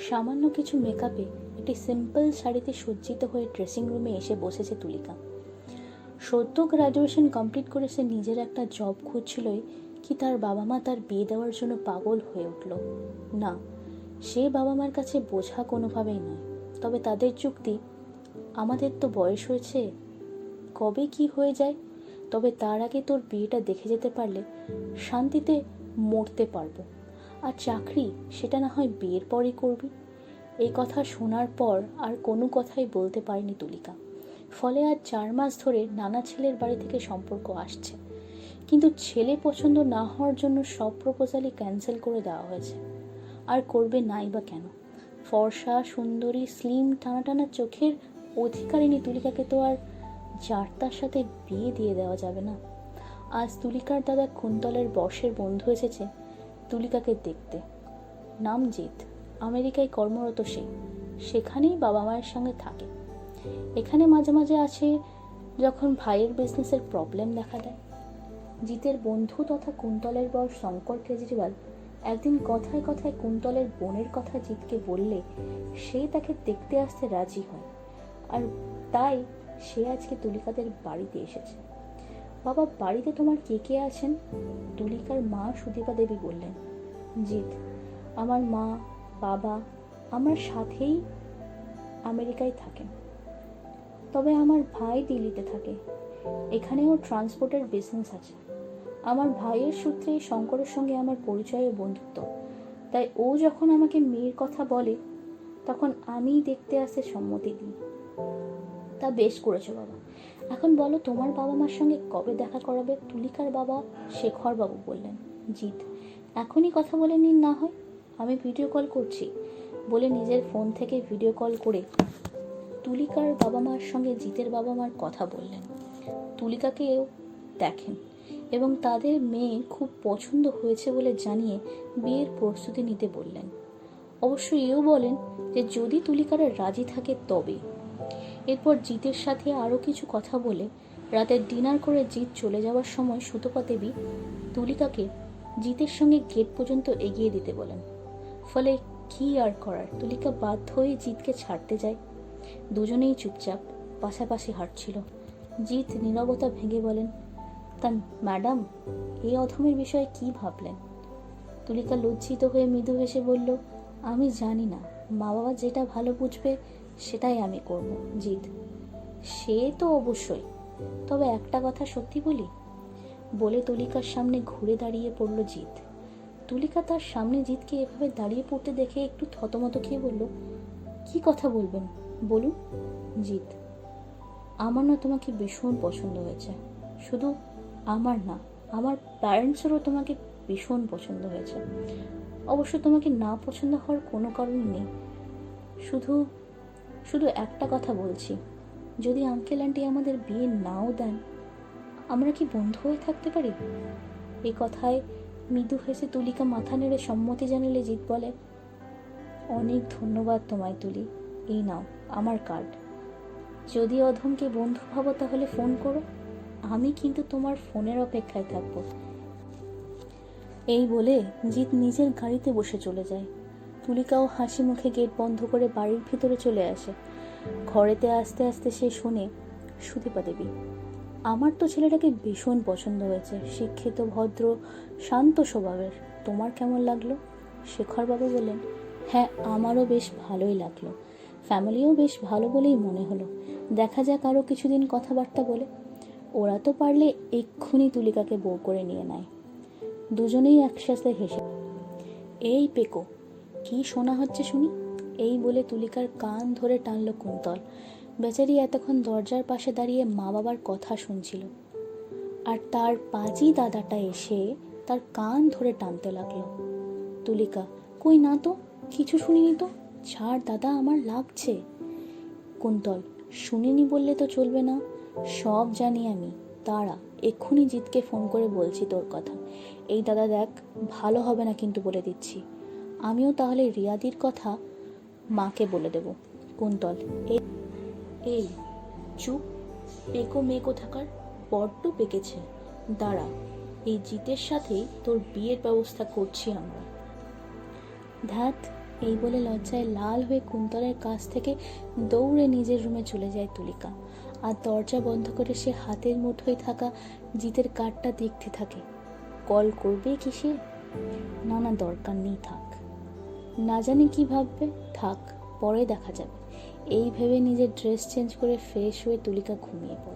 সামান্য কিছু মেকআপে একটি সিম্পল শাড়িতে সজ্জিত হয়ে ড্রেসিং রুমে এসে বসেছে তুলিকা। সদ্য গ্র্যাজুয়েশন কমপ্লিট করে সে নিজের একটা জব খুঁজছিলই কি তার বাবা মা তার বিয়ে দেওয়ার জন্য পাগল হয়ে উঠল। না, সে বাবা মার কাছে বোঝা কোনোভাবেই নয়। তবে তাদের যুক্তি, আমাদের তো বয়স হয়েছে, কবে কি হয়ে যায়, তবে তার আগে তোর বিয়েটা দেখে যেতে পারলে শান্তিতে মরতে পারবো, আর চাকরি সেটা না হয় বিয়ের পরই করবি। এই কথা শোনার পর আর কোনো কথাই বলতে পারেনি তুলিকা। ফলে আজ 4 মাস ধরে নানা ছেলের বাড়ি থেকে সম্পর্ক আসছে, কিন্তু ছেলে পছন্দ না হওয়ার জন্য সব প্রপোজালই ক্যান্সেল করে দেওয়া হয়েছে। আর করবে নাই বা কেন? ফর্সা সুন্দরী স্লিম টানা টানা চোখের অধিকারিণী তুলিকাকে তো আর যার তার সাথে বিয়ে দিয়ে দেওয়া যাবে না। আজ তুলিকার দাদা কুন্তলের বর্ষের বন্ধু এসেছে তুলিকাকে দেখতে। নাম জিৎ, আমেরিকায় কর্মরত সে, সেখানেই বাবা মায়ের সঙ্গে থাকে। এখানে মাঝে মাঝে আসে যখন ভাইয়ের বিজনেসের প্রবলেম দেখা দেয়। জিতের বন্ধু তথা কুন্তলের বর শঙ্কর কেজরিওয়াল একদিন কথায় কথায় কুন্তলের বোনের কথা জিতকে বললে সে তাকে দেখতে আসতে রাজি হয়, আর তাই সে আজকে তুলিকাদের বাড়িতে এসেছে। বাবা, বাড়িতে তোমার কে কে আছেন? তুলিকার মা সুদীপা দেবী বললেন। জিৎ, আমার মা, বাবা আমার সাথেই আমেরিকায় থাকেন, তবে আমার ভাই দিল্লিতে থাকে। এখানেও ট্রান্সপোর্টের বিজনেস আছে। আমার ভাইয়ের সূত্রে শঙ্করের সঙ্গে আমার পরিচয় ও বন্ধুত্ব, তাই ও যখন আমাকে মেয়ের কথা বলে তখন আমিই দেখতে আসতে সম্মতি দিই। তা বেশ করেছো বাবা। এখন বলো, তোমার বাবা মার সঙ্গে কবে দেখা করাবে? তুলিকার বাবা শেখর বাবু বললেন। জিৎ, এখনই কথা বলে নিন না হয়, আমি ভিডিও কল করছি বলে নিজের ফোন থেকে ভিডিও কল করে তুলিকার বাবা মার সঙ্গে জিতের বাবা মার কথা বললেন। তুলিকাকেও দেখেন এবং তাদের মেয়ে খুব পছন্দ হয়েছে বলে জানিয়ে বিয়ের প্রস্তুতি নিতে বললেন। অবশ্য এও বলেন যে যদি তুলিকারা রাজি থাকে তবে। এরপর জিতের সাথে আরও কিছু কথা বলে রাতের ডিনার করে জিৎ চলে যাওয়ার সময় সুতপা দেবী তুলিকাকে জিতের সঙ্গে গেট পর্যন্ত এগিয়ে দিতে বলেন। ফলে কি আর করার, তুলিকা বাধ্য হয়ে জিতকে ছাড়তে যায়। দুজনেই চুপচাপ পাশাপাশি হাঁটছিল। জিৎ নীরবতা ভেঙে বলেন, তা ম্যাডাম, এই অধমের বিষয়ে কি ভাবলেন? তুলিকা লজ্জিত হয়ে মৃদু হেসে বলল, আমি জানি না, মা বাবা যেটা ভালো বুঝবে সেটাই আমি করব। জিৎ, সে তো অবশ্যই, তবে একটা কথা সত্যি বলি বলে তুলিকার সামনে ঘুরে দাঁড়িয়ে পড়ল জিৎ। তুলিকা তার সামনে জিৎকে এভাবে দাঁড়িয়ে পড়তে দেখে একটু থতমত খেয়ে বলল, কি কথা বলবেন বলুন? জিৎ, আমার না তোমাকে ভীষণ পছন্দ হয়েছে। শুধু আমার না, আমার প্যারেন্টসেরও তোমাকে ভীষণ পছন্দ হয়েছে। অবশ্য তোমাকে না পছন্দ হওয়ার কোনো কারণই নেই। শুধু শুধু একটা কথা বলছি, যদি আঙ্কেল আন্টি আমাদের বিয়ে নাও দেন, আমরা কি বন্ধু হয়ে থাকতে পারি? এই কথায় মৃদু হেসে তুলিকা মাথা নেড়ে সম্মতি জানালে জিৎ বলে, অনেক ধন্যবাদ তোমায় তুলি, এই নাও আমার কার্ড। যদি অধমকে বন্ধু ভাবো তাহলে ফোন করো, আমি কিন্তু তোমার ফোনের অপেক্ষায় থাকবো। এই বলে জিৎ নিজের গাড়িতে বসে চলে যায়। তুলিকাও হাসি মুখে গেট বন্ধ করে বাড়ির ভিতরে চলে আসে। ঘরেতে আস্তে আস্তে সে শোনে, সুদীপা দেবী, আমার তো ছেলেটাকে ভীষণ পছন্দ হয়েছে, শিক্ষিত, ভদ্র, শান্ত স্বভাবের। তোমার কেমন লাগলো? শেখরবাবু বললেন, হ্যাঁ, আমারও বেশ ভালোই লাগলো। ফ্যামিলিও বেশ ভালো বলেই মনে হলো। দেখা যাক আরও কিছুদিন কথাবার্তা বলে। ওরা তো পারলে এক্ষুনি তুলিকাকে বউ করে নিয়ে নেয়। দুজনেই একসাথে হেসে, এই পেকো, কি শোনা হচ্ছে শুনি? এই বলে তুলিকার কান ধরে টানল কুন্তল। বেচারি এতক্ষণ দরজার পাশে দাঁড়িয়ে মা বাবার কথা শুনছিল, আর তার পাজি দাদাটা এসে তার কান ধরে টানতে লাগলো। তুলিকা, কই না তো, কিছু শুনিনি তো, ছাড় দাদা, আমার লাগছে। কুন্তল, শুনিনি বললে তো চলবে না, সব জানি আমি। দাঁড়া, এক্ষুনি জিৎকে ফোন করে বলছি তোর কথা। এই দাদা দেখ, ভালো হবে না কিন্তু বলে দিচ্ছি। আমিও তাহলে রিয়াদির কথা মাকে বলে দেব। কুন্তল, এই চুপ, পেকো মেয়ে কোথাকার, বড্ড পেকেছে। দাঁড়া, এই জিতের সাথেই তোর বিয়ের ব্যবস্থা করছি আমরা। ধ্যাত, এই বলে লজ্জায় লাল হয়ে কুন্তলের কাছ থেকে দৌড়ে নিজের রুমে চলে যায় তুলিকা। আর দরজা বন্ধ করে সে হাতের মুঠোয় থাকা জিতের কার্ডটা দেখতে থাকে। কল করবে কি সে? না, দরকার নেই, থাক। না জানি কি ভাববে, থাক, পরে দেখা যাবে। এই ভেবে নিজের ড্রেস চেঞ্জ করে ফ্রেশ হয়ে তুলিকা ঘুমিয়ে পড়ে।